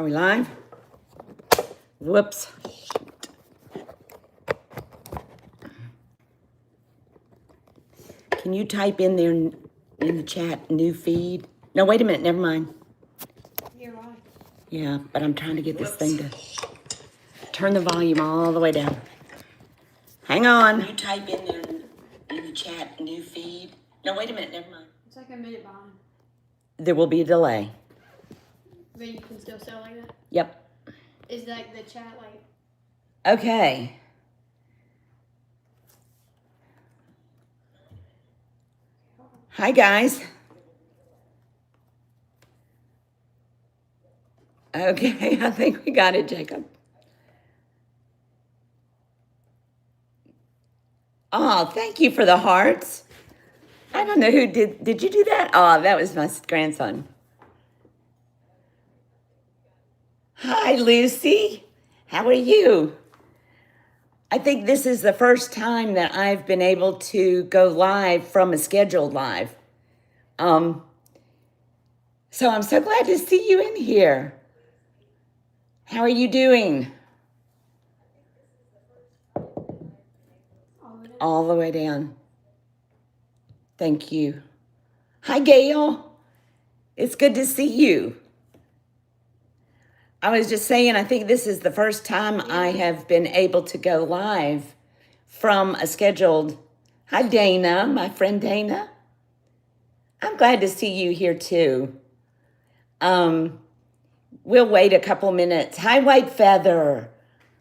Are we live? Whoops. Can you type in there in the chat, new feed? No, wait a minute, never mind. You're right. Yeah, but I'm trying to get this thing to turn the volume all the way down. Hang on. Can you type in there in the chat, new feed? No, wait a minute, never mind. It's like a minute behind. There will be a delay. But you can still sound like that? Yep. Is like the chat like... Okay. Hi, guys. Okay, I think we got it, Jacob. Oh, thank you for the hearts. I don't know who did you do that? Oh, that was my grandson. Hi, Lucy. How are you? I think this is the first time that I've been able to go live from a scheduled live. So I'm so glad to see you in here. How are you doing? All the way down. Thank you. Hi, Gail. It's good to see you. I was just saying, I think this is the first time I have been able to go live from a scheduled. Hi, Dana, my friend Dana. I'm glad to see you here too. We'll wait a couple minutes. Hi, White Feather.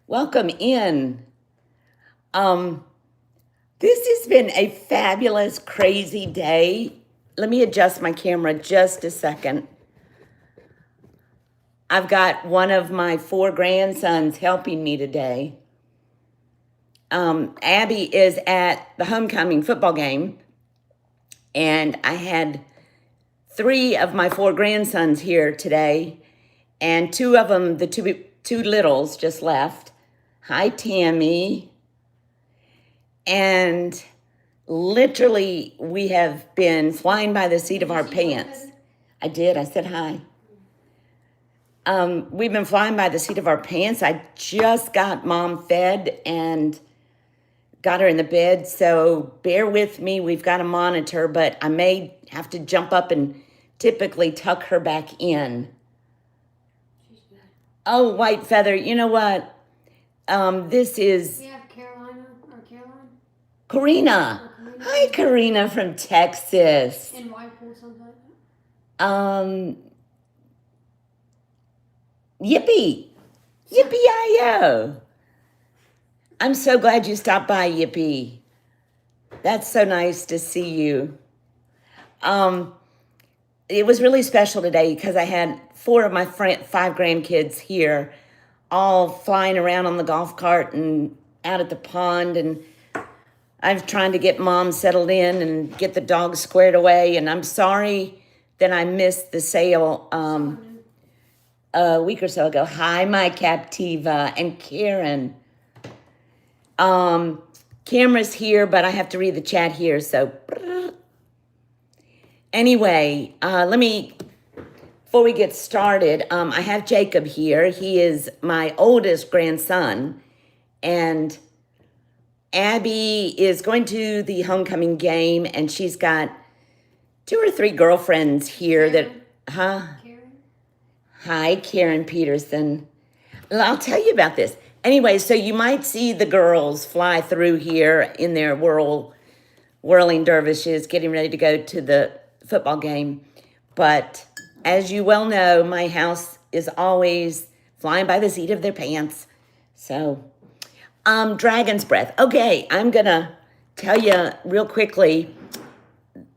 Welcome in. This has been a fabulous, crazy day. Let me adjust my camera just a second. I've got one of my 4 grandsons helping me today. Abby is at the homecoming football game, and I had 3 of my 4 grandsons here today, and 2 of them, the two littles, just left. Hi, Tammy. And literally, we have been flying by the seat of our pants. I did. I said hi. We've been flying by the seat of our pants. I just got Mom fed and got her in the bed, so bear with me. We've got a monitor, but I may have to jump up and typically tuck her back in. Oh, White Feather, you know what? This is... We have Carolina or Caroline? Karina. Hi, Karina from Texas. In Whitepool, something like that. Yippee. Yippee-I-O. I'm so glad you stopped by, Yippee. That's so nice to see you. It was really special today because I had 4 of my 5 grandkids here, all flying around on the golf cart and out at the pond, and I'm trying to get Mom settled in and get the dogs squared away, and I'm sorry that I missed the sale a week or so ago. Hi, my Captiva and Karen. Camera's here, but I have to read the chat here, so. Anyway, before we get started, I have Jacob here. He is my oldest grandson, and Abby is going to the homecoming game, and she's got 2 or 3 girlfriends here Karen? Karen? Hi, Karen Peterson. Well, I'll tell you about this. Anyway, so you might see the girls fly through here in their whirling dervishes, getting ready to go to the football game. But as you well know, my house is always flying by the seat of their pants. So, Dragon's Breath. Okay, I'm gonna tell you real quickly.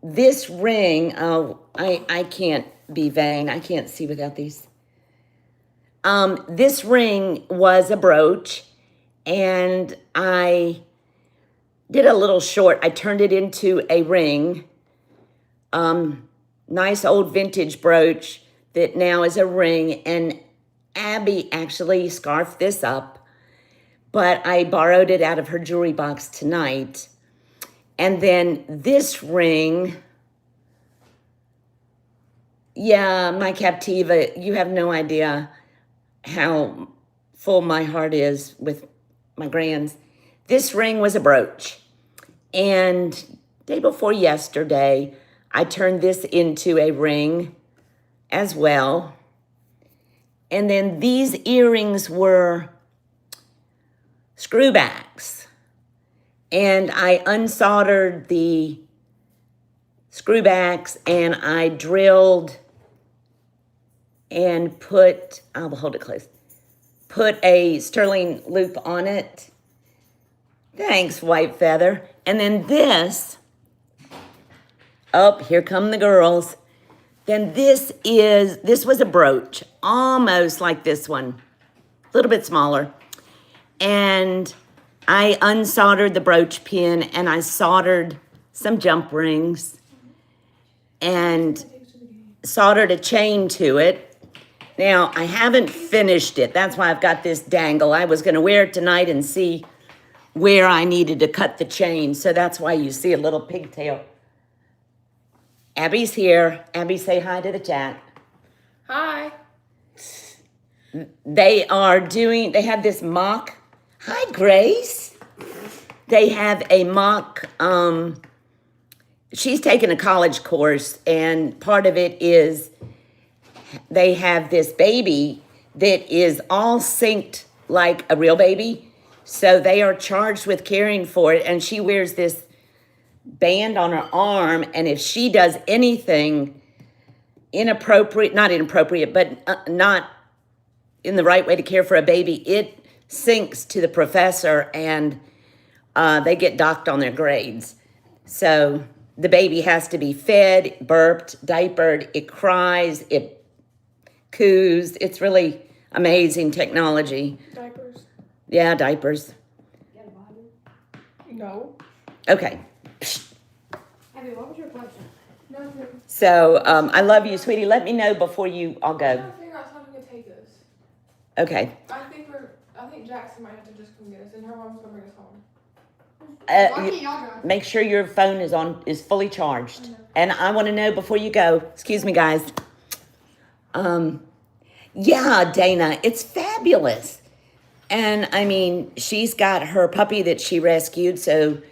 This ring, I can't be vain. I can't see without these. This ring was a brooch, and I did a little short. I turned it into a ring. Nice old vintage brooch that now is a ring, and Abby actually scarfed this up, but I borrowed it out of her jewelry box tonight. And then this ring, yeah, my Captiva, you have no idea. how full my heart is with my grands. This ring was a brooch. And day before yesterday, I turned this into a ring as well. And then these earrings were screwbacks. And I unsoldered the screwbacks and I drilled and put, I'll hold it close, put a sterling loop on it. Thanks, White Feather. And then this, oh, here come the girls. Then this was a brooch, almost like this one, a little bit smaller. And I unsoldered the brooch pin and I soldered some jump rings and soldered a chain to it. Now, I haven't finished it. That's why I've got this dangle. I was going to wear it tonight and see where I needed to cut the chain. So that's why you see a little pigtail. Abby's here. Abby, say hi to the chat. Hi. They have this mock. Hi, Grace. They have a mock, she's taken a college course, and part of it is they have this baby that is all synced like a real baby. So they are charged with caring for it, and she wears this band on her arm, and if she does anything not inappropriate, but not in the right way to care for a baby, it syncs to the professor, and they get docked on their grades. So the baby has to be fed, burped, diapered, it cries, it coos. It's really amazing technology. Diapers? Yeah, diapers. No. Okay. Abby, what was your question? Nothing. So I love you, sweetie. Let me know before I'll I'm go. trying to figure out how to take us. Okay. I think Jackson might have to just come get us, and her mom's gonna bring us home. Why can't y'all drive? Make sure your phone is fully charged. And I want to know before you go. Excuse me, guys. Yeah, Dana, it's fabulous. And I mean, she's got her puppy that she rescued, so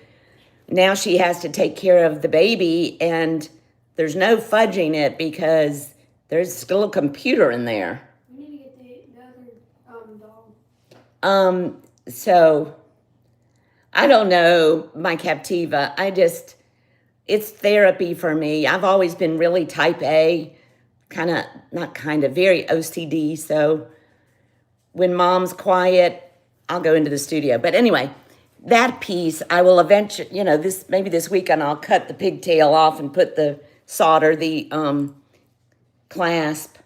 now she has to take care of the baby, and there's no fudging it because there's still a computer in there. We need to get the other dog. So I don't know, my Captiva. It's therapy for me. I've always been really type A, very OCD. So when mom's quiet, I'll go into the studio. But anyway, that piece, I will eventually, maybe this weekend I'll cut the pigtail off and put the clasp.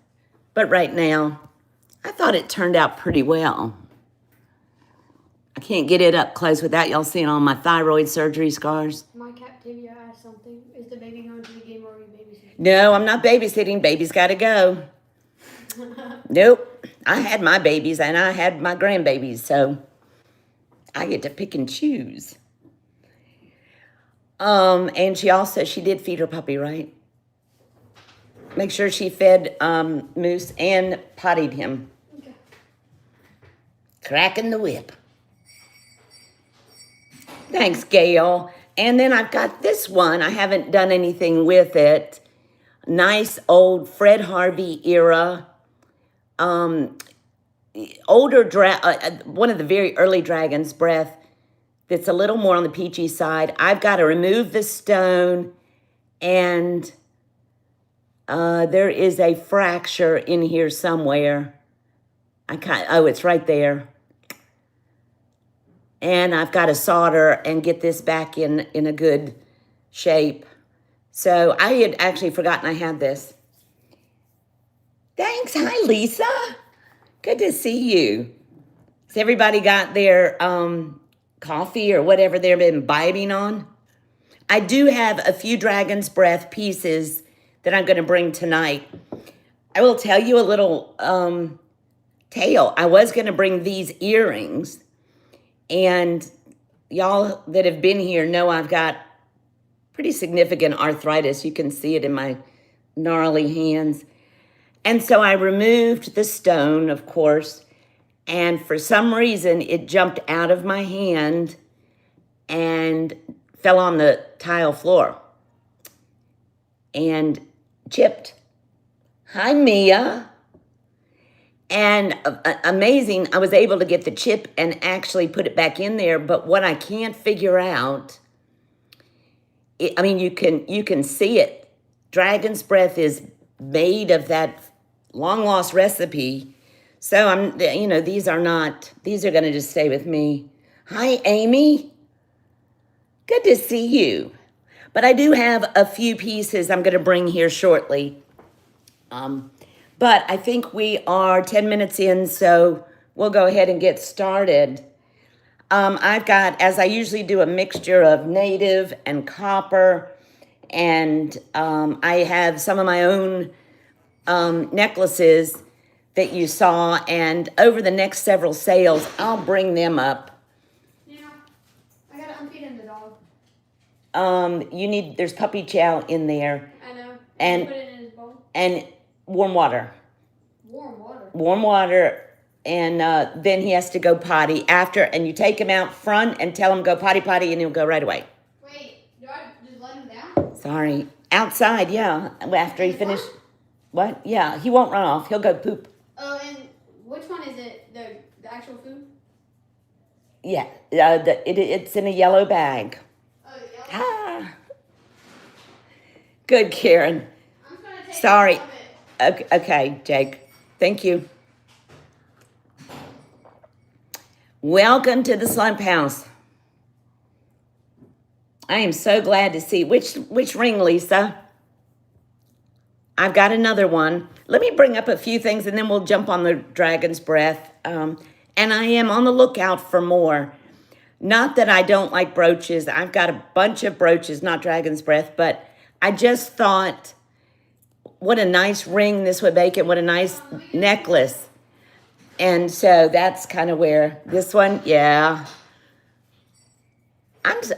But right now, I thought it turned out pretty well. I can't get it up close without y'all seeing all my thyroid surgery scars. My Captivia asked something. Is the baby going to the game or are you babysitting? No, I'm not babysitting. Baby's got to go. Nope. I had my babies and I had my grandbabies, so I get to pick and choose. And she did feed her puppy, right? Make sure she fed Moose and pottied him. Okay. Cracking the whip. Thanks, Gail. And then I've got this one. I haven't done anything with it. Nice old Fred Harvey era. One of the very early Dragon's Breath that's a little more on the peachy side. I've got to remove the stone, and there is a fracture in here somewhere. It's right there. And I've got to solder and get this back in a good shape. So I had actually forgotten I had this. Thanks. Hi, Lisa. Good to see you. Has everybody got their coffee or whatever they've been imbibing on? I do have a few Dragon's Breath pieces that I'm going to bring tonight. I will tell you a little tale. I was going to bring these earrings, and y'all that have been here know I've got pretty significant arthritis. You can see it in my gnarly hands. And so I removed the stone, of course, and for some reason it jumped out of my hand and fell on the tile floor and chipped. Hi, Mia. And amazing, I was able to get the chip and actually put it back in there. But what I can't figure out, I mean, you can see it. Dragon's breath is made of that long lost recipe. So these are going to just stay with me. Hi, Amy. Good to see you. But I do have a few pieces I'm going to bring here shortly. But I think we are 10 minutes in, so we'll go ahead and get started. I've got, as I usually do, a mixture of native and copper, and I have some of my own necklaces that you saw, and over the next several sales, I'll bring them up. Yeah, I gotta unfeed the dog. There's puppy chow in there. I know. And put it in his bowl. And warm water. Warm water. Warm water, and then he has to go potty after, and you take him out front and tell him go potty, and he'll go right away. Wait, do I just let him down? Sorry. Outside, yeah. After he finished. What? Yeah, he won't run off. He'll go poop. Oh, and which one is it? The actual food? Yeah, it's in a yellow bag. Oh, yellow? Ah. Good, Karen. I'm gonna take Sorry. some of it. Okay, Jake. Thank you. Welcome to the Slump House. I am so glad to see. Which ring, Lisa? I've got another one. Let me bring up a few things and then we'll jump on the Dragon's Breath. And I am on the lookout for more. Not that I don't like brooches. I've got a bunch of brooches, not Dragon's Breath, but I just thought, what a nice ring this would make and what a nice necklace. And so that's kind of where this one, yeah.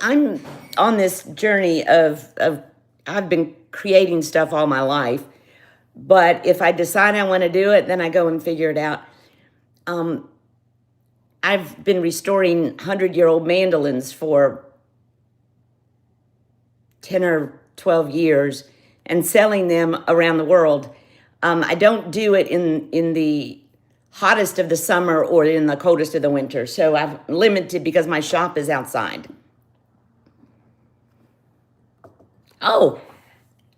I'm on this journey of I've been creating stuff all my life, but if I decide I want to do it, then I go and figure it out. I've been restoring 100-year-old mandolins for 10 or 12 years and selling them around the world. I don't do it in the hottest of the summer or in the coldest of the winter, so I'm limited because my shop is outside. Oh,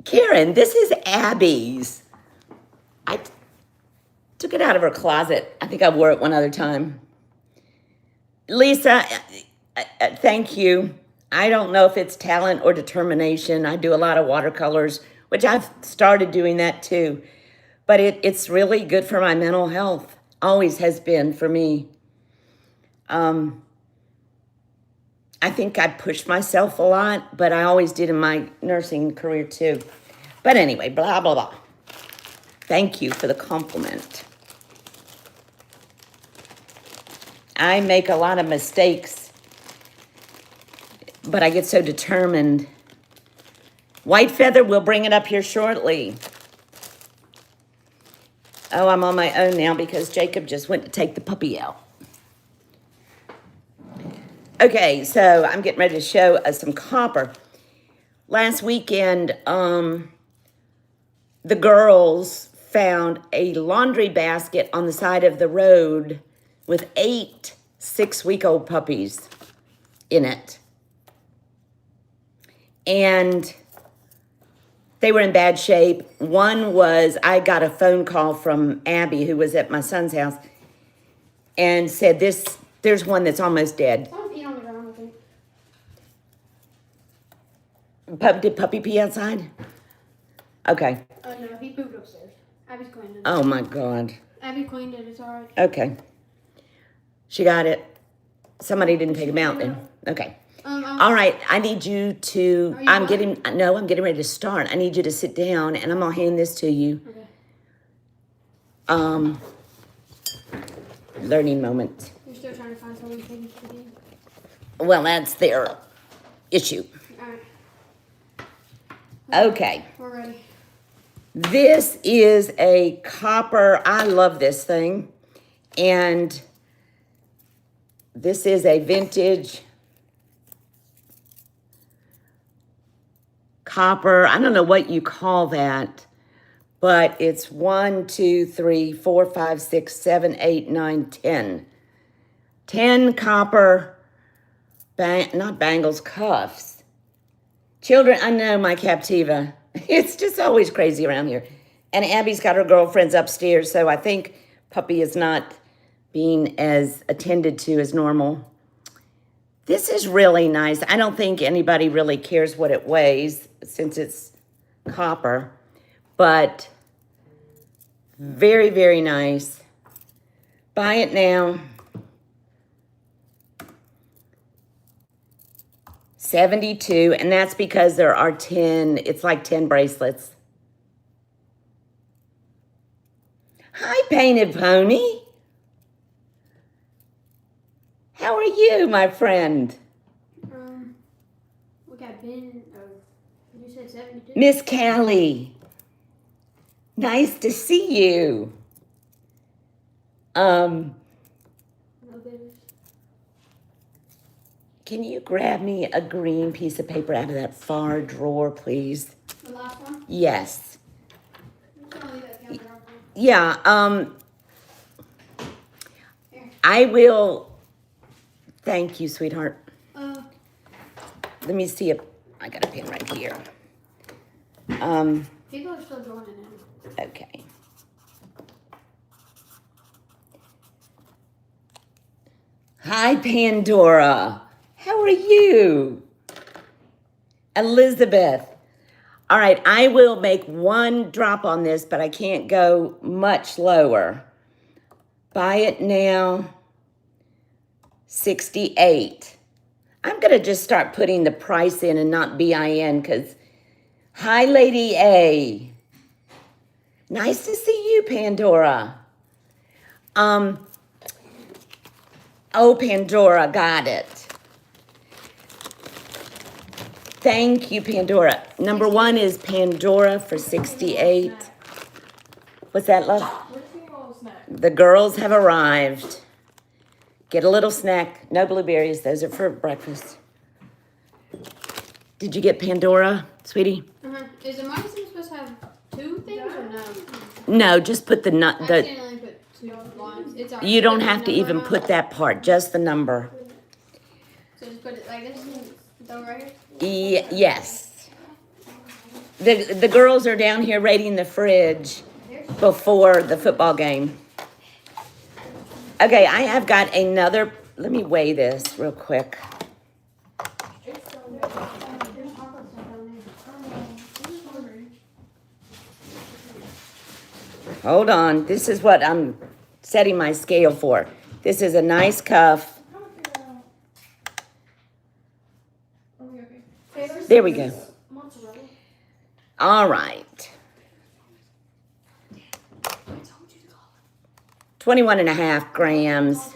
Karen, this is Abby's. I took it out of her closet. I think I wore it one other time. Lisa, thank you. I don't know if it's talent or determination. I do a lot of watercolors, which I've started doing that too. But it's really good for my mental health. Always has been for me. I think I pushed myself a lot, but I always did in my nursing career too. But anyway, blah, blah, blah. Thank you for the compliment. I make a lot of mistakes, but I get so determined. White Feather, we'll bring it up here shortly. Oh, I'm on my own now because Jacob just went to take the puppy out. Okay, so I'm getting ready to show us some copper. Last weekend, the girls found a laundry basket on the side of the road with 8 6-week-old puppies in it. And they were in bad shape. One was, I got a phone call from Abby, who was at my son's house, and said, there's one that's almost dead. Someone peed on the ground, I think. Did Puppy pee outside? Okay. No, he pooped upstairs. Abby's cleaned it. Oh my God. Abby cleaned it, it's alright. Okay. She got it. Somebody didn't take him out then. Okay. All right. I need you to, I'm getting ready to start. I need you to sit down and I'm going to hand this to you. Okay. Learning moment. You're still trying to find someone to take it. Well, that's their issue. Alright. Okay. We're ready. This is a copper. I love this thing. And this is a vintage copper. I don't know what you call that, but it's 1, 2, 3, 4, 5, 6, 7, 8, 9, 10. 10 copper, not bangles, cuffs. Children, I know my Captiva. It's just always crazy around here. And Abby's got her girlfriends upstairs, so I think Puppy is not being as attended to as normal. This is really nice. I don't think anybody really cares what it weighs since it's copper, but very, very nice. Buy it now. $72, and that's because there are 10, it's like 10 bracelets. Hi, Painted Pony. How are you, my friend? We got Ben. You said 72. Miss Callie. Nice to see you. No bidders. Can you grab me a green piece of paper out of that far drawer, please? The last one. Yes. I'm just gonna leave that counter open. Yeah, Here. I will. Thank you, sweetheart. Let me see if I got a pen right here. People are still joining in. Okay. Hi, Pandora. How are you? Elizabeth. All right, I will make one drop on this, but I can't go much lower. Buy it now. 68. I'm going to just start putting the price in and not BIN because, hi, Lady A. Nice to see you, Pandora. Oh, Pandora, got it. Thank you, Pandora. Number 1 is Pandora for 68. What's that, love? Where's the little snack? The girls have arrived. Get a little snack. No blueberries. Those are for breakfast. Did you get Pandora, sweetie? Is the money supposed to have 2 things or no? No, just put the nut. I The accidentally put 2 lines. It's alright. you don't Put the have to number even amount. put that part. Just the number. So just put it like this. Though right here. Yes. The girls are down here raiding the fridge before the football game. Okay, I have got another. Let me weigh this real quick. Hold on. This is what I'm setting my scale for. This is a nice cuff. There we go. All right. 21.5 grams.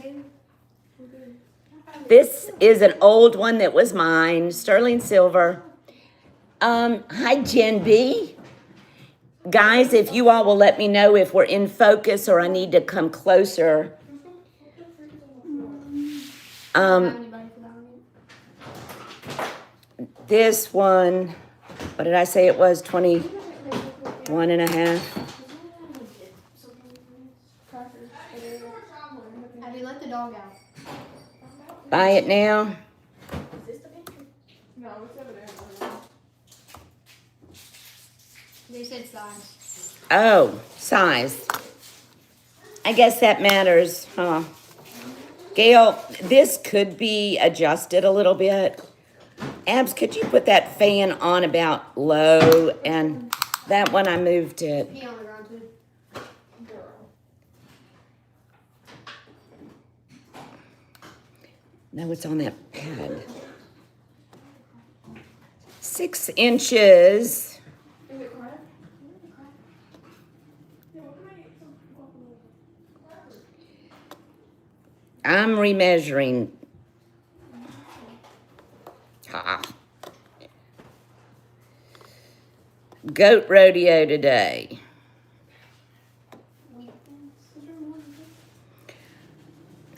This is an old one that was mine, sterling silver. Hi, Jen B. Guys, if you all will let me know if we're in focus or I need to come closer. Have anybody for that one? This one, what did I say it was? 21.5. Have you let the dog out? Buy it now. No, it's over there. They said size. Oh, size. I guess that matters, huh? Gail, this could be adjusted a little bit. Abs, could you put that fan on about low? And that one I moved it. Pee on the ground too. No, it's on that pad. 6 inches. Is it crying? Yeah, what can I eat? I'm remeasuring. Ah. goat rodeo today.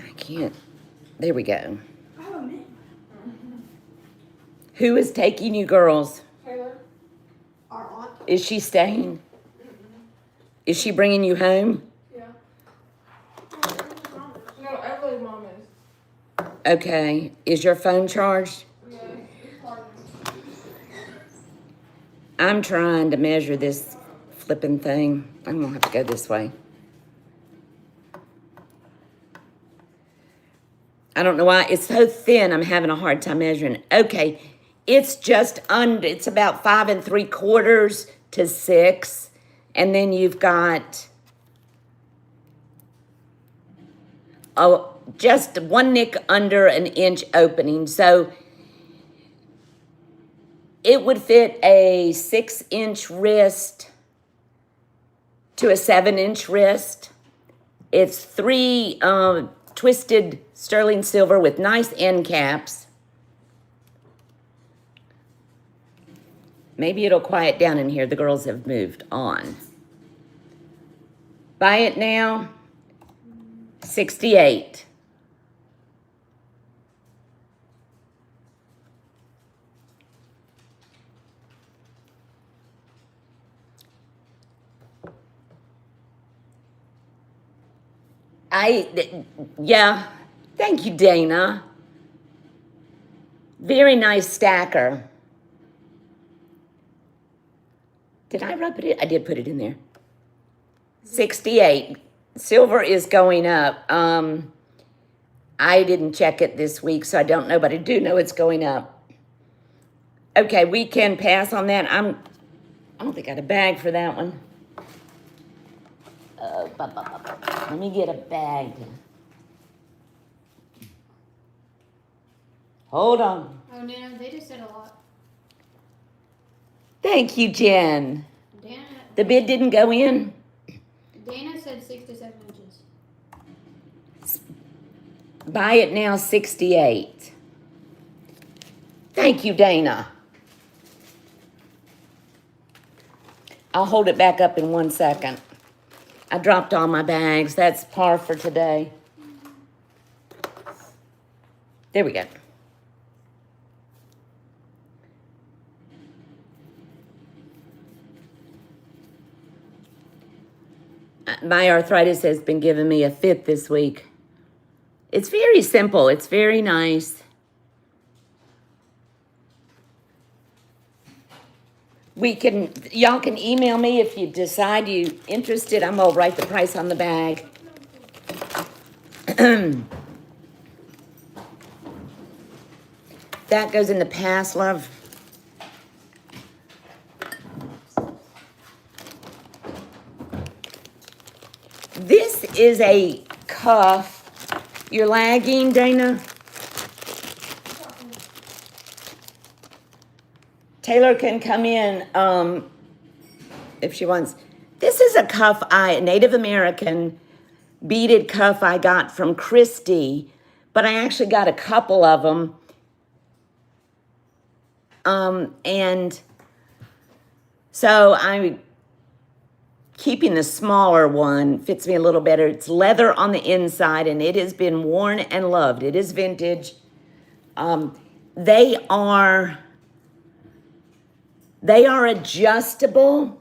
I can't. There we go. Oh, man. Who is taking you girls? Taylor? Our aunt. Is she staying? Is she bringing you home? Yeah. No, Everly's mom is. Okay. Is your phone charged? Yeah, it's hard. I'm trying to measure this flipping thing. I'm gonna have to go this way. I don't know why. It's so thin, I'm having a hard time measuring it. Okay. It's just under, it's about 5 3/4 to 6. And then you've got just 1 nick under an inch opening. So it would fit a 6-inch wrist to a 7-inch wrist. It's 3 twisted sterling silver with nice end caps. Maybe it'll quiet down in here. The girls have moved on. Buy it now, $68. Yeah, thank you, Dana. Very nice stacker. Did I rub it in? I did put it in there. 68. Silver is going up. I didn't check it this week, so I don't know, but I do know it's going up. Okay, we can pass on that. I don't think I had a bag for that one. Let me get a bag. Hold on. Oh, no, they just said a lot. Thank you, Jen. Dana, The bid didn't go in? Dana said 6 to 7 inches. Buy it now, 68. Thank you, Dana. I'll hold it back up in 1 second. I dropped all my bags. That's par for today. There we go. My arthritis has been giving me a fit this week. It's very simple. It's very nice. Y'all can email me if you decide you're interested. I'm gonna write the price on the bag. That goes in the pass, love. This is a cuff. You're lagging, Dana? Taylor can come in if she wants. This is a cuff, a Native American beaded cuff I got from Christy, but I actually got a couple of them. And so I'm keeping the smaller one, fits me a little better. It's leather on the inside, and it has been worn and loved. It is vintage. They are adjustable.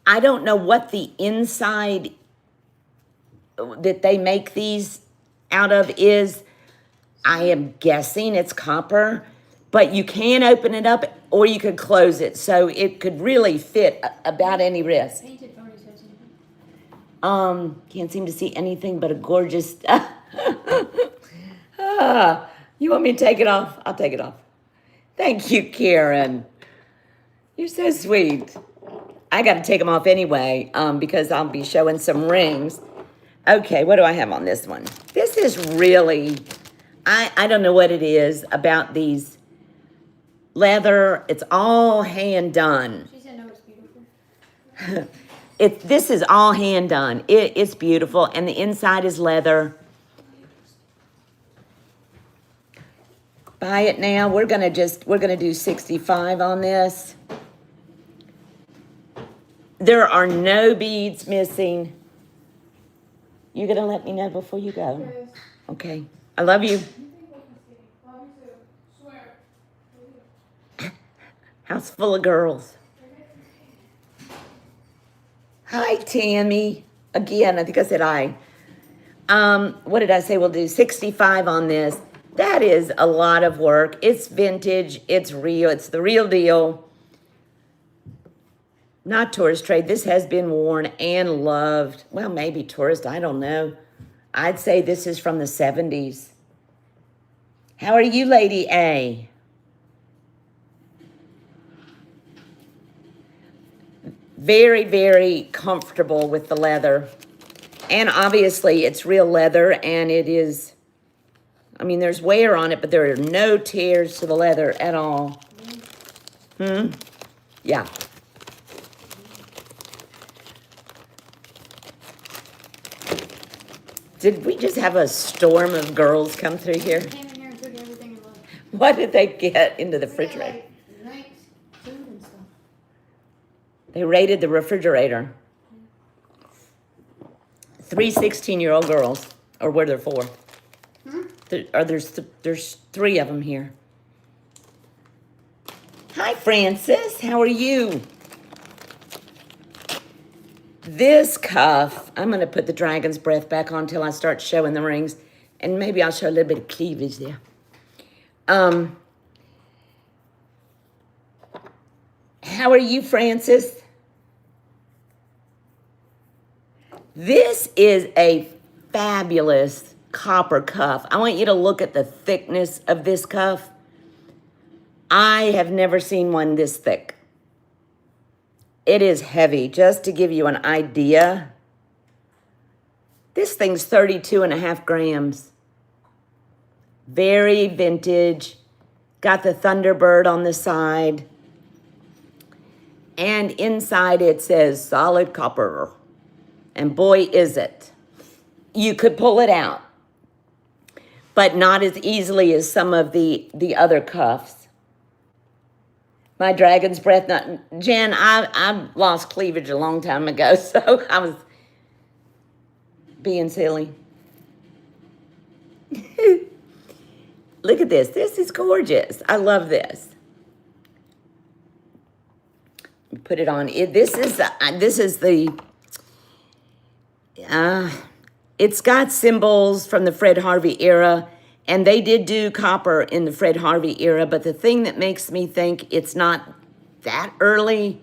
I don't know what the inside that they make these out of is. I am guessing it's copper, but you can open it up or you could close it. So it could really fit about any wrist. Painted already said something. Can't seem to see anything but a gorgeous, you want me to take it off? I'll take it off. Thank you, Karen. You're so sweet. I got to take them off anyway because I'll be showing some rings. Okay, what do I have on this one? This is really, I don't know what it is about these leather. It's all hand done. She said no, it's beautiful. This is all hand done. It's beautiful, and the inside is leather. Buy it now. We're gonna do 65 on this. There are no beads missing. You gonna let me know before you go? Yes. Okay. I love you. Love you too. Swear. House full of girls. Hi, Tammy. Again, I think I said hi. What did I say? We'll do 65 on this. That is a lot of work. It's vintage. It's real. It's the real deal. Not tourist trade. This has been worn and loved. Well, maybe tourist. I don't know. I'd say this is from the 70s. How are you, Lady A? Very, very comfortable with the leather. And obviously, it's real leather, and it is, I mean, there's wear on it, but there are no tears to the leather at all. Yeah. Did we just have a storm of girls come through here? Came in here and took everything and left. What did they get into the We got, refrigerator? like, drinks, food and stuff. They raided the refrigerator. 3 16-year-old girls, or were there 4? There's 3 of them here. Hi, Francis. How are you? This cuff, I'm going to put the dragon's breath back on until I start showing the rings. And maybe I'll show a little bit of cleavage there. How are you, Francis? This is a fabulous copper cuff. I want you to look at the thickness of this cuff. I have never seen one this thick. It is heavy. Just to give you an idea, this thing's 32.5 grams. Very vintage. Got the Thunderbird on the side. And inside it says solid copper. And boy, is it. You could pull it out, but not as easily as some of the other cuffs. My dragon's breath, Jen, I lost cleavage a long time ago, so I was being silly. Look at this. This is gorgeous. I love this. Put it on. This is the. It's got symbols from the Fred Harvey era. And they did do copper in the Fred Harvey era, but the thing that makes me think it's not that early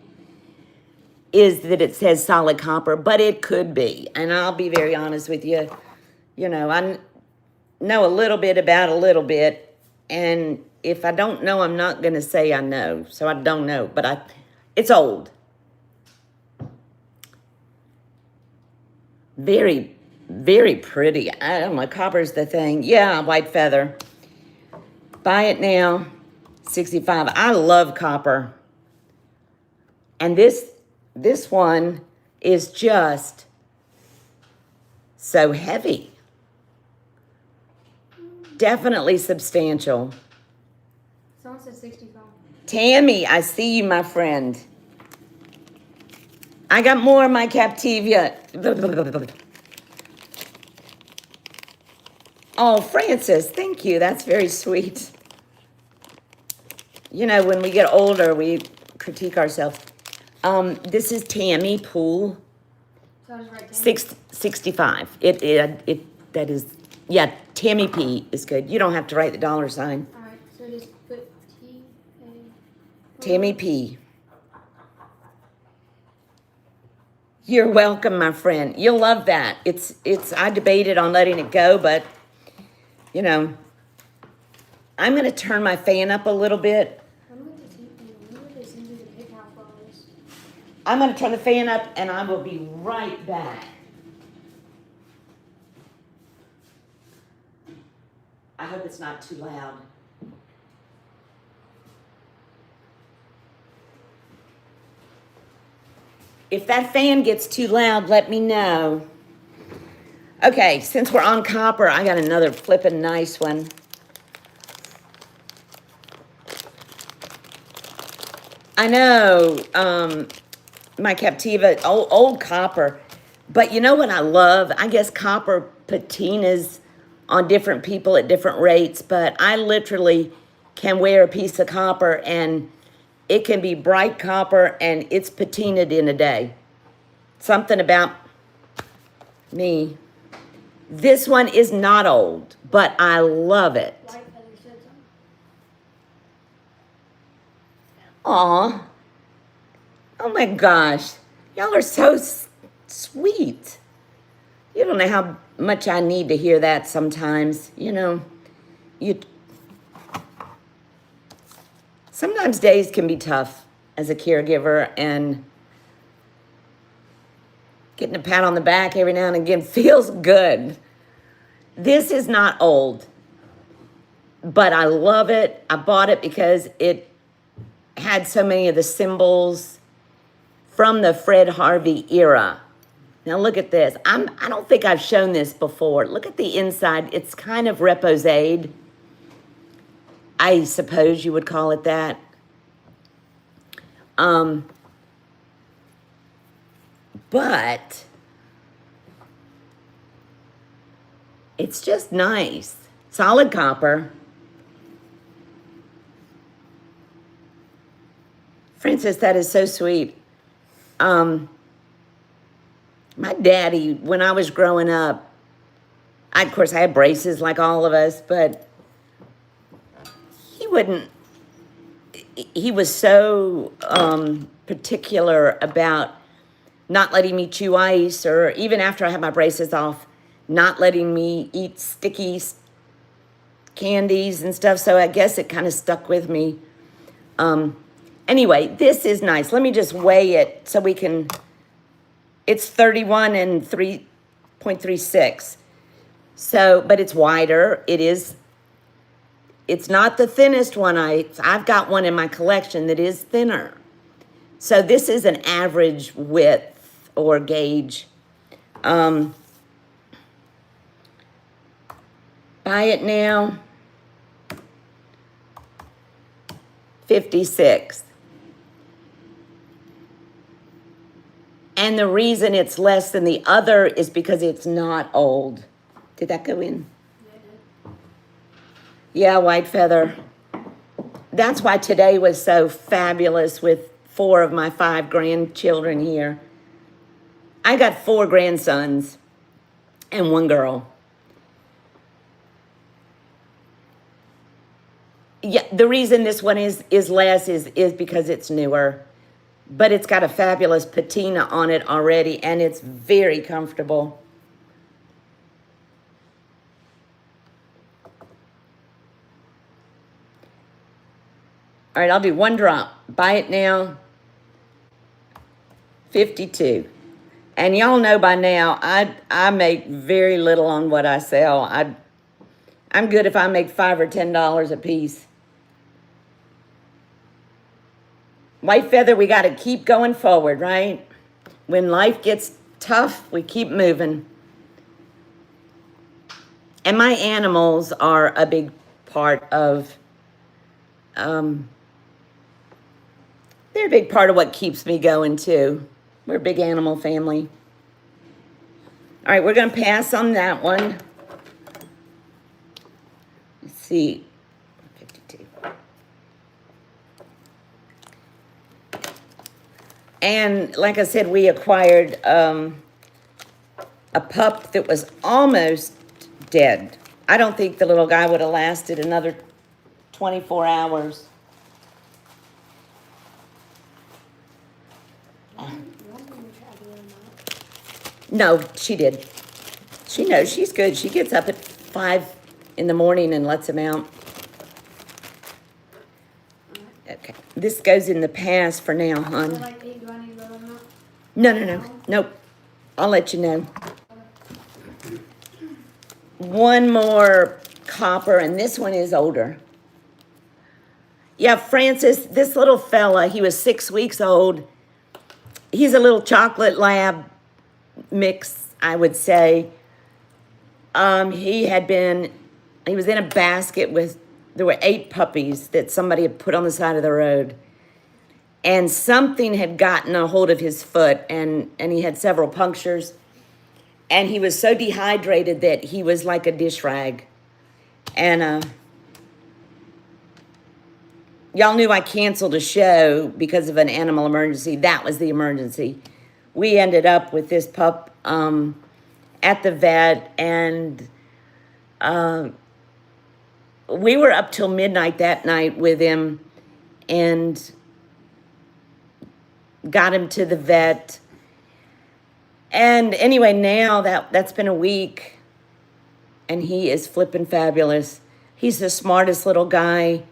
is that it says solid copper, but it could be. And I'll be very honest with you. You know, I know a little bit about a little bit, and if I don't know, I'm not going to say I know. So I don't know, but it's old. Very very pretty. I don't know, copper's the thing. Yeah, white feather. Buy it now, 65. I love copper. And this one is just so heavy. Definitely substantial. Someone said 65. Tammy, I see you, my friend. I got more of my Captivia. Oh, Francis, thank you. That's very sweet. You know, when we get older, we critique ourselves. This is Tammy Pool. So I was right. 65. That is, yeah, Tammy P is good. You don't have to write the $. All right, so just put T-A. Tammy P. You're welcome, my friend. You'll love that. I debated on letting it go, but you know, I'm going to turn my fan up a little bit. I'm going to turn the fan up, and I will be right back. I hope it's not too loud. If that fan gets too loud, let me know. Okay, since we're on copper, I got another flippin' nice one. I know, my Captiva, old copper. But you know what I love? I guess copper patinas on different people at different rates, but I literally can wear a piece of copper and it can be bright copper and it's patinaed in a day. Something about me. This one is not old, but I love it. White feather said something. Aw. Oh my gosh. Y'all are so sweet. You don't know how much I need to hear that sometimes. You know, sometimes days can be tough as a caregiver, and getting a pat on the back every now and again feels good. This is not old, but I love it. I bought it because it had so many of the symbols from the Fred Harvey era. Now look at this. I don't think I've shown this before. Look at the inside. It's kind of reposade. I suppose you would call it that. But it's just nice. Solid copper. Francis, that is so sweet. My daddy, when I was growing up, of course, I had braces like all of us, but he was so particular about not letting me chew ice, or even after I had my braces off, not letting me eat sticky candies and stuff. So I guess it kind of stuck with me. Anyway, this is nice. Let me just weigh it so we can, it's 31 and 3.36. So, but it's wider. It's not the thinnest one. I've got one in my collection that is thinner. So this is an average width or gauge. Buy it now, 56. And the reason it's less than the other is because it's not old. Did that go in? Yeah, white feather. That's why today was so fabulous with 4 of my 5 grandchildren here. I got 4 grandsons and 1 girl. Yeah, the reason this one is less is because it's newer. But it's got a fabulous patina on it already, and it's very comfortable. All right, I'll do 1 drop. Buy it now, 52. And y'all know by now, I make very little on what I sell. I'm good if I make $5 or $10 a piece. White feather, we got to keep going forward, right? When life gets tough, we keep moving. And my animals are a big part of, they're a big part of what keeps me going too. We're a big animal family. All right, we're going to pass on that one. Let's see. 52. And like I said, we acquired a pup that was almost dead. I don't think the little guy would have lasted another 24 hours. No, she did. She knows she's good. She gets up at 5 in the morning and lets him out. Okay, this goes in the past for now, hon. Do I need to let them know? No. Nope. I'll let you know. 1 more copper, and this one is older. Yeah, Francis, this little fella, he was 6 weeks old. He's a little chocolate lab mix, I would say. He was in a basket with, there were 8 puppies that somebody had put on the side of the road. and something had gotten a hold of his foot, and he had several punctures, and he was so dehydrated that he was like a dish rag. And y'all knew I canceled a show because of an animal emergency. That was the emergency. We ended up with this pup at the vet, and we were up till midnight that night with him and got him to the vet. And anyway, now that's been a week, and he is flipping fabulous. He's the smartest little guy.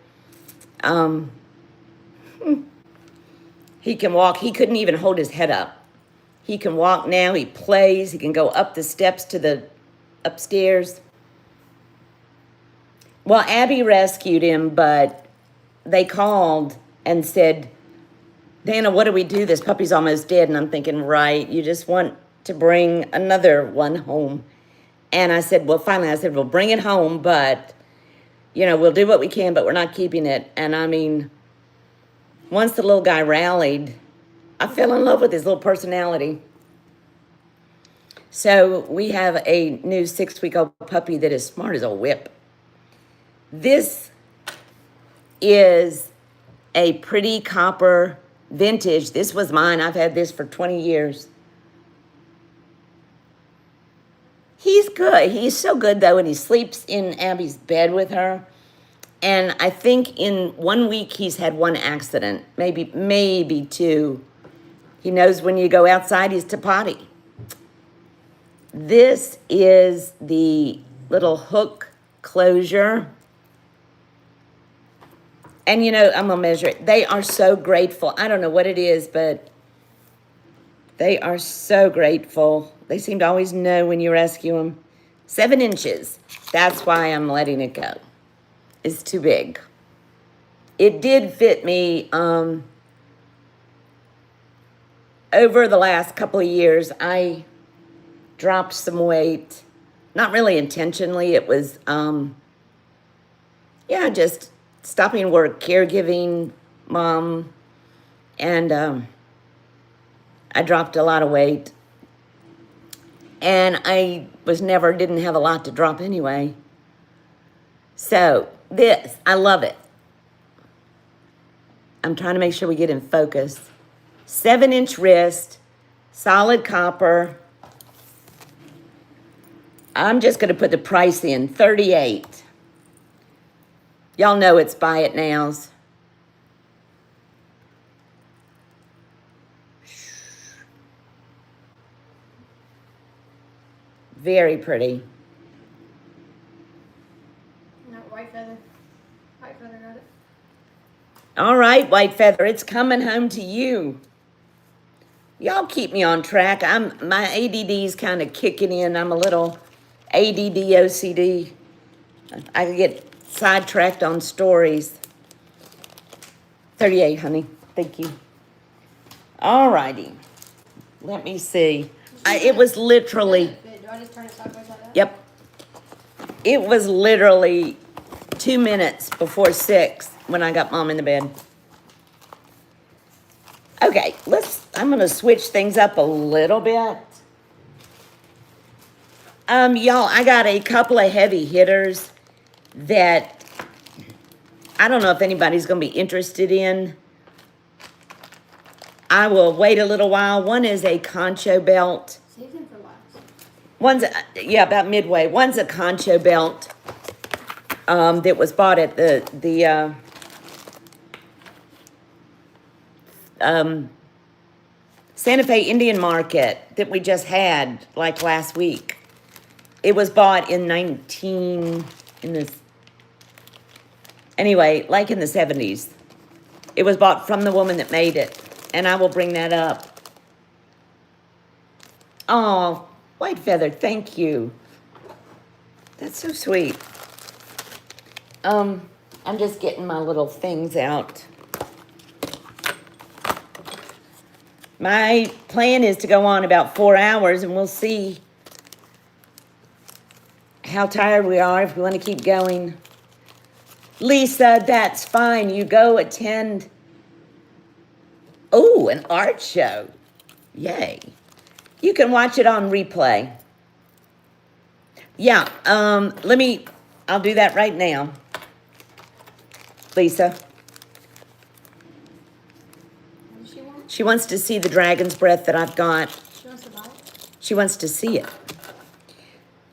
He can walk. He couldn't even hold his head up. He can walk now. He plays. He can go up the steps to the upstairs. Well, Abby rescued him, but they called and said, Dana, what do we do? This puppy's almost dead. And I'm thinking, right, you just want to bring another one home. And I said, well, finally, I said, we'll bring it home, but, we'll do what we can, but we're not keeping it. And I mean, once the little guy rallied, I fell in love with his little personality. So we have a new 6-week-old puppy that is smart as a whip. This is a pretty copper vintage. This was mine. I've had this for 20 years. He's good. He's so good, though, and he sleeps in Abby's bed with her. And I think in 1 week he's had one accident, maybe two. He knows when you go outside, he's to potty. This is the little hook closure. And, I'm going to measure it. They are so grateful. I don't know what it is, but they are so grateful. They seem to always know when you rescue them. 7 inches. That's why I'm letting it go. It's too big. It did fit me. Over the last couple of years, I dropped some weight. Not really intentionally. It was, just stopping work, caregiving, mom, and I dropped a lot of weight. And I didn't have a lot to drop anyway. So this, I love it. I'm trying to make sure we get in focus. 7-inch wrist, solid copper. I'm just going to put the price in, $38. Y'all know it's buy it nows. Very pretty. No, white feather. White feather got it. All right, White Feather, it's coming home to you. Y'all keep me on track. My ADD's kind of kicking in. I'm a little ADD OCD. I get sidetracked on stories. 38, honey. Thank you. All righty. Let me see. It was literally... Do I just turn it sideways like that? Yep. It was literally 2 minutes before 6 when I got Mom in the bed. Okay, I'm going to switch things up a little bit. Y'all, I got a couple of heavy hitters that I don't know if anybody's going to be interested in. I will wait a little while. One is a concho belt. Save them for last. One's, about midway. One's a concho belt that was bought at the Santa Fe Indian Market that we just had like last week. It was bought in like in the 70s. It was bought from the woman that made it, and I will bring that up. Oh, White Feather, thank you. That's so sweet. I'm just getting my little things out. My plan is to go on about 4 hours, and we'll see how tired we are if we want to keep going. Lisa, that's fine. You go attend Oh, an art show. Yay. You can watch it on replay. Yeah, I'll do that right now. Lisa. What does she want? She wants to see the dragon's breath that I've got. She wants to buy it? She wants to see it.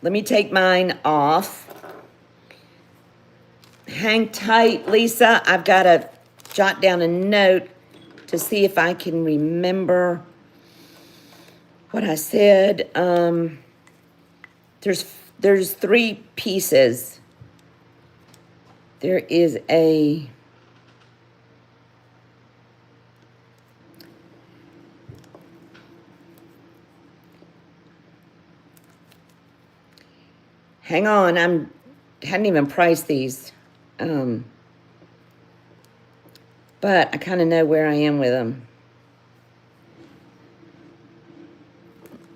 Let me take mine off. Hang tight, Lisa. I've got to jot down a note to see if I can remember what I said. There's 3 pieces. There is a... Hang on, hadn't even priced these. But I kind of know where I am with them.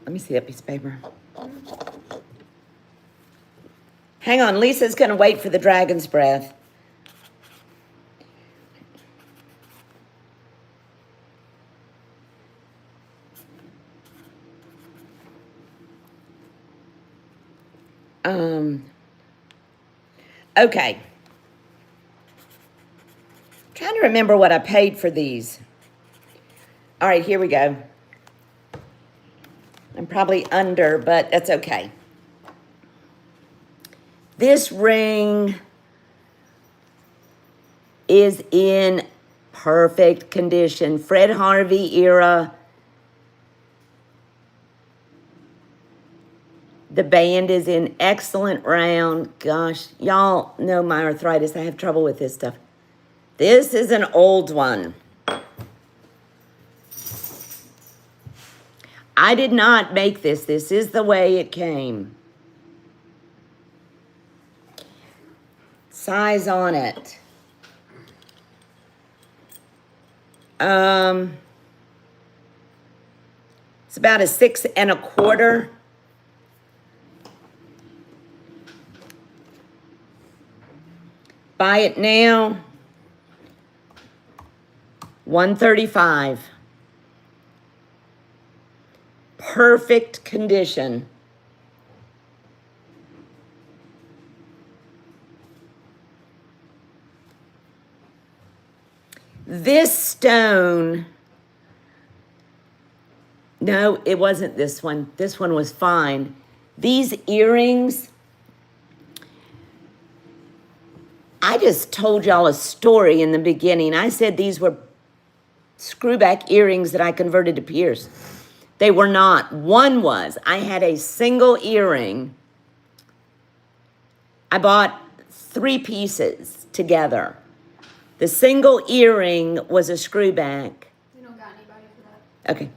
Let me see that piece of paper. Hang on, Lisa's going to wait for the dragon's breath. Okay. Trying to remember what I paid for these. All right, here we go. I'm probably under, but that's okay. This ring is in perfect condition. Fred Harvey era. The band is in excellent round. Gosh, y'all know my arthritis. I have trouble with this stuff. This is an old one. I did not make this. This is the way it came. Size on it. It's about a 6 1/4. Buy it now. $135. Perfect condition. This stone, no, it wasn't this one. This one was fine. These earrings, I just told y'all a story in the beginning. I said these were screwback earrings that I converted to pierce. They were not. One was, I had a single earring. I bought 3 pieces together. The single earring was a screwback. We don't got anybody for that. Okay.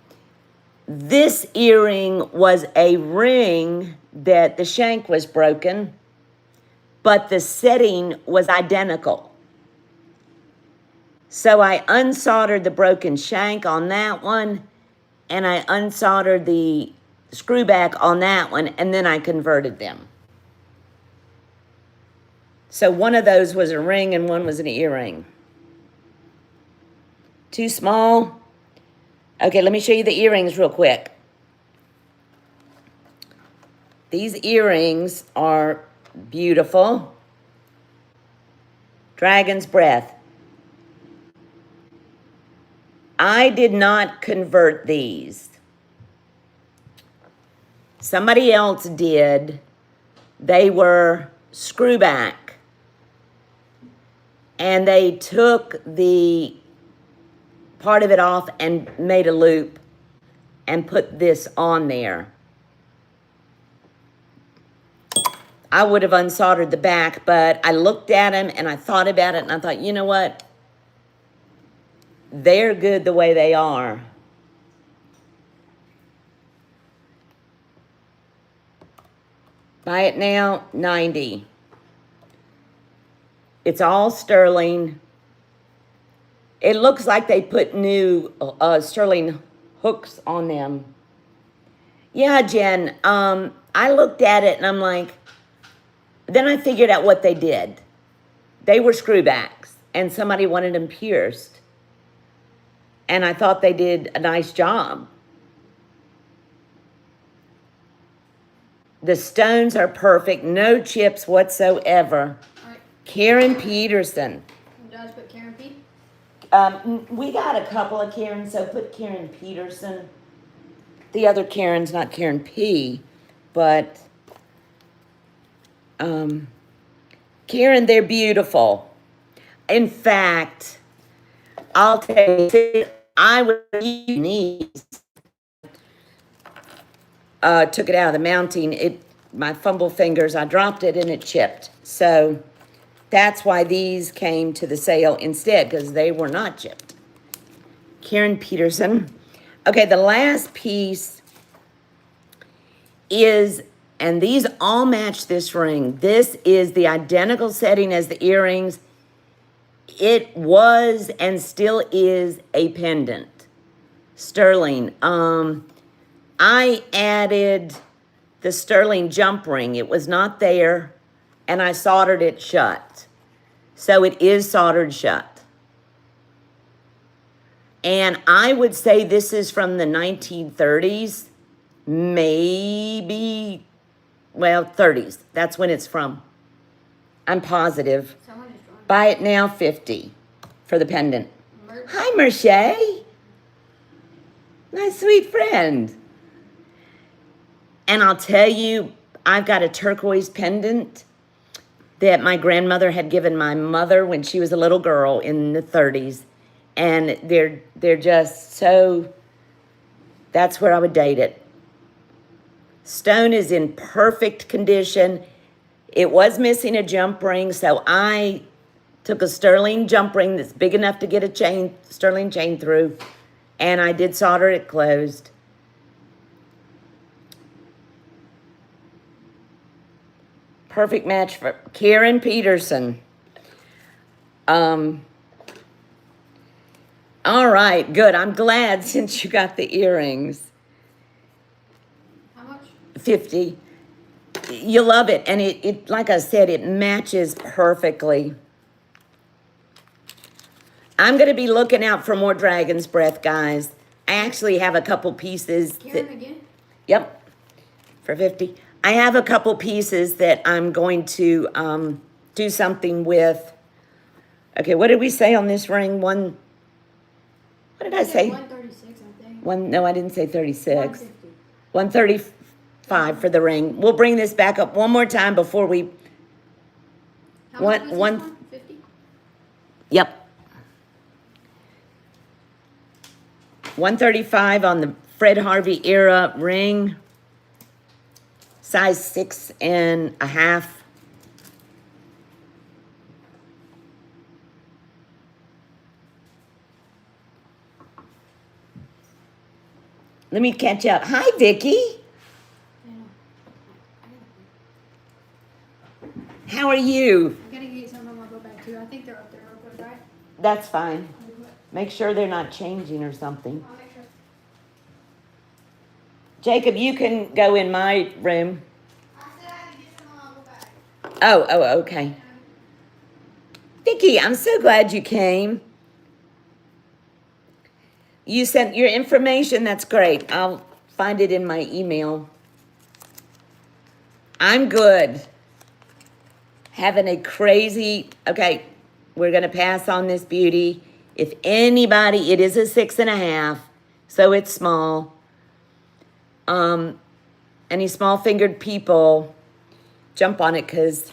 This earring was a ring that the shank was broken, but the setting was identical. So I unsoldered the broken shank on that one, and I unsoldered the screwback on that one, and then I converted them. So one of those was a ring and one was an earring. Too small? Okay, let me show you the earrings real quick. These earrings are beautiful. Dragon's breath. I did not convert these. Somebody else did. They were screwback. And they took the part of it off and made a loop and put this on there. I would have unsoldered the back, but I looked at them and I thought about it and I thought, you know what? They're good the way they are. Buy it now, $90. It's all sterling. It looks like they put new sterling hooks on them. Yeah, Jen, I looked at it and I'm like, then I figured out what they did. They were screwbacks and somebody wanted them pierced. And I thought they did a nice job. The stones are perfect, no chips whatsoever. All right. Karen Peterson. You guys put Karen P. We got a couple of Karens, so put Karen Peterson. The other Karen's not Karen P, but Karen, they're beautiful. In fact, I'll tell you, I was knees. Took it out of the mounting. My fumble fingers, I dropped it and it chipped. So that's why these came to the sale instead, because they were not chipped. Karen Peterson. Okay, the last piece is, and these all match this ring. This is the identical setting as the earrings. It was and still is a pendant. Sterling. I added the sterling jump ring. It was not there, and I soldered it shut. So it is soldered shut. And I would say this is from the 1930s, maybe, well, 30s. That's when it's from. I'm positive. Someone is drawing. Buy it now, 50 for the pendant. Merch. Hi, Merche. My sweet friend. And I'll tell you, I've got a turquoise pendant that my grandmother had given my mother when she was a little girl in the 30s. And they're just so, that's where I would date it. Stone is in perfect condition. It was missing a jump ring, so I took a sterling jump ring that's big enough to get a sterling chain through, and I did solder it closed. Perfect match for Karen Peterson. All right, good. I'm glad since you got the earrings. How much? 50. You love it, and it like I said, it matches perfectly. I'm going to be looking out for more Dragon's Breath, guys. I actually have a couple pieces. Karen again? Yep, for 50. I have a couple pieces that I'm going to do something with. Okay, what did we say on this ring? What did I say? 136, I think. No, I didn't say 36. 150. 135 for the ring. We'll bring this back up one more time before we. How much was this one? 50? Yep. 135 on the Fred Harvey era ring. Size 6.5. Let me catch up. Hi, Vicky. How are you? I'm gonna get some of them. I'll go back to. I think they're up there real quick, right? That's fine. Make sure they're not changing or something. I'll make sure. Jacob, you can go in my room. I said I had to get some. I'll go back. Oh, okay. Vicky, I'm so glad you came. You sent your information. That's great. I'll find it in my email. I'm good. Having a crazy, okay, we're going to pass on this beauty. If anybody, it is a 6.5, so it's small. Any small-fingered people, jump on it because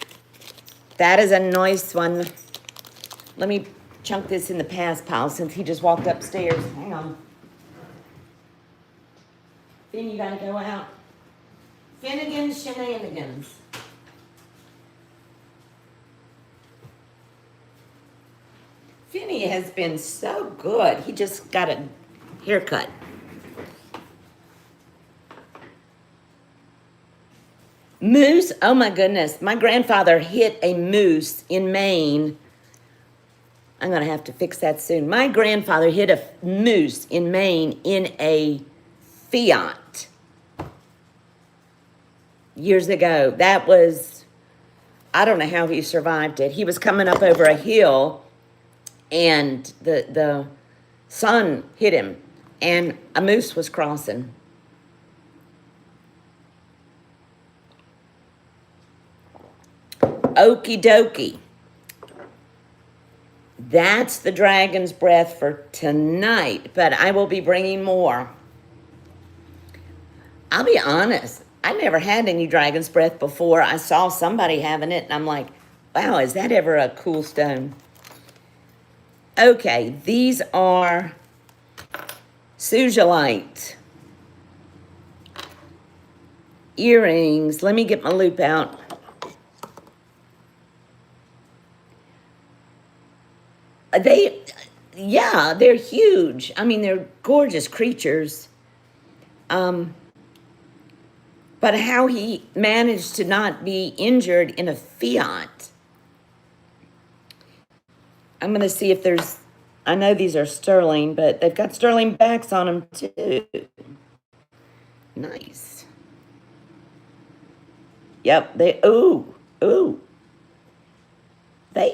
that is a nice one. Let me chunk this in the pass pile since he just walked upstairs. Hang on. Finn, you gotta go out. Finnegan's shenanigans. Finny has been so good. He just got a haircut. Moose, oh my goodness. My grandfather hit a moose in Maine. I'm going to have to fix that soon. My grandfather hit a moose in Maine in a Fiat years ago. That was, I don't know how he survived it. He was coming up over a hill, and the sun hit him, and a moose was crossing. Okie dokie. That's the dragon's breath for tonight, but I will be bringing more. I'll be honest, I never had any dragon's breath before. I saw somebody having it, and I'm like, wow, is that ever a cool stone? Okay, these are suzalite earrings. Let me get my loop out. They're huge. I mean, they're gorgeous creatures. But how he managed to not be injured in a fiat. I'm going to see if there's, I know these are sterling, but they've got sterling backs on them too. Nice. Yep, they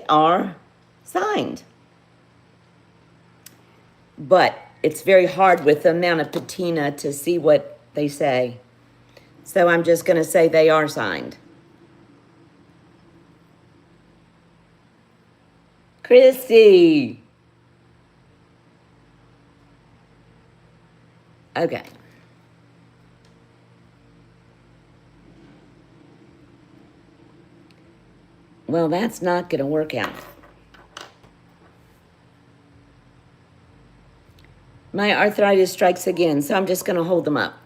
are signed. But it's very hard with the amount of patina to see what they say. So I'm just going to say they are signed. Christy. Okay. Well, that's not going to work out. My arthritis strikes again, so I'm just going to hold them up.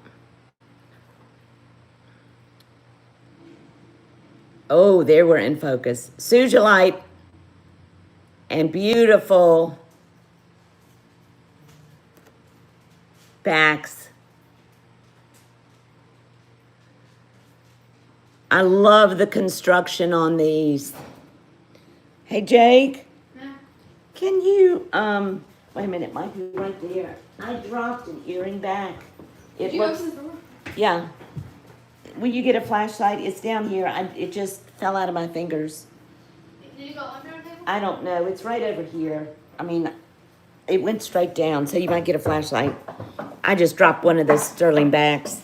Oh, there we're in focus. Suzalite and beautiful backs. I love the construction on these. Hey, Jake. Yeah. Can you, wait a minute, might be right there. I dropped an earring back. It Did you looks, open the door? yeah. Will you get a flashlight? It's down here. It just fell out of my fingers. Did you go under the table? I don't know. It's right over here. I mean, it went straight down, so you might get a flashlight. I just dropped one of the sterling backs.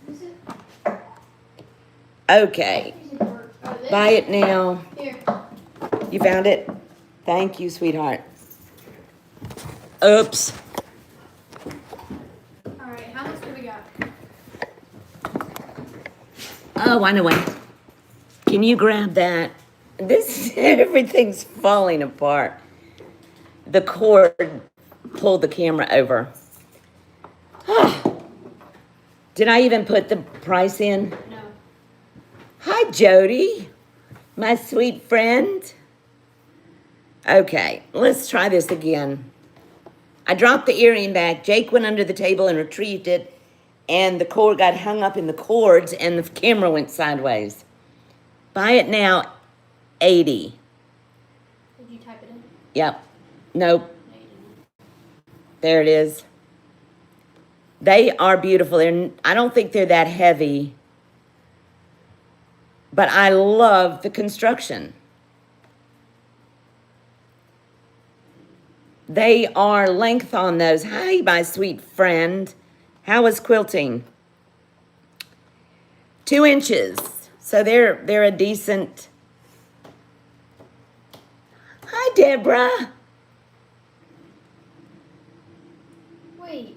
Is it? Okay. Oh, this? Buy it now. Here. You found it? Thank you, sweetheart. Oops. Alright, how much do we got? Oh, I know what. Can you grab that? This, everything's falling apart. The cord pulled the camera over. Did I even put the price in? No. Hi, Jody, my sweet friend. Okay, let's try this again. I dropped the earring back. Jake went under the table and retrieved it, and the cord got hung up in the cords, and the camera went sideways. Buy it now, 80. Did you type it in? Yep. Nope. No, you didn't. There it is. They are beautiful. I don't think they're that heavy, but I love the construction. They are length on those. Hi, my sweet friend. How is quilting? 2 inches. So they're a decent. Hi, Deborah. Wait,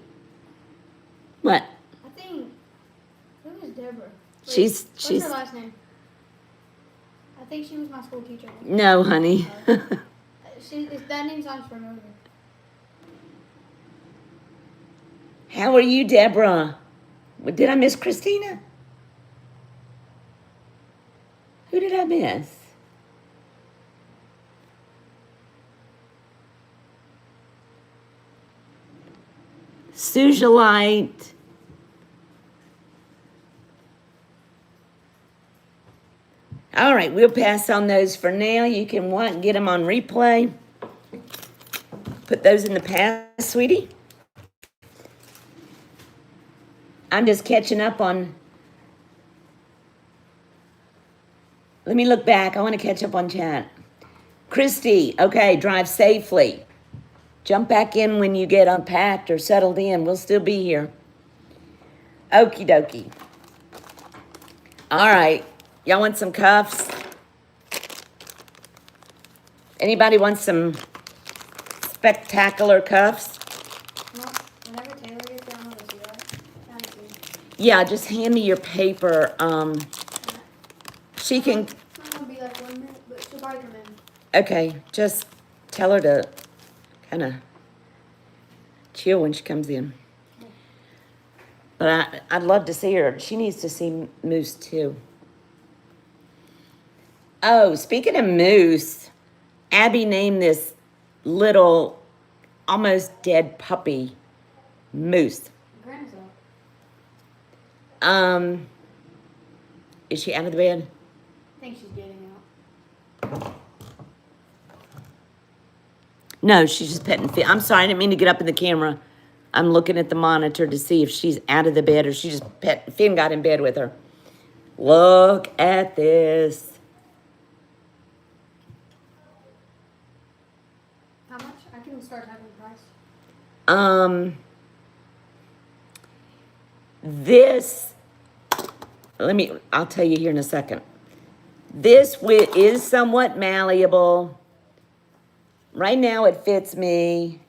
What? I think. Who is Deborah? Wait, She's What's her last name? I think she was my school teacher. no, honey. That name sounds familiar. How are you, Deborah? Did I miss Christina? Who did I miss? Suzalite. All right, we'll pass on those for now. You can get them on replay. Put those in the past, sweetie. I'm just catching up on. Let me look back. I want to catch up on chat. Christy, okay, drive safely. Jump back in when you get unpacked or settled in. We'll still be here. Okie dokie. All right. Y'all want some cuffs? Anybody want some spectacular cuffs? No, whenever Taylor gets down, I'll do that. Sounds good. Yeah, just hand me your paper. She can, It's gonna be like 1 minute, but she'll probably come in. okay, just tell her to kind of chill when she comes in. But I'd love to see her. She needs to see Moose too. Oh, speaking of Moose, Abby named this little, almost dead puppy Moose. Grandma's up. Is she out of the bed? I think she's getting out. No, she's just petting Finn. I'm sorry, I didn't mean to get up in the camera. I'm looking at the monitor to see if she's out of the bed or she just Finn got in bed with her. Look at this. How much? I can start typing the price. This, I'll tell you here in a second. This is somewhat malleable. Right now it fits me.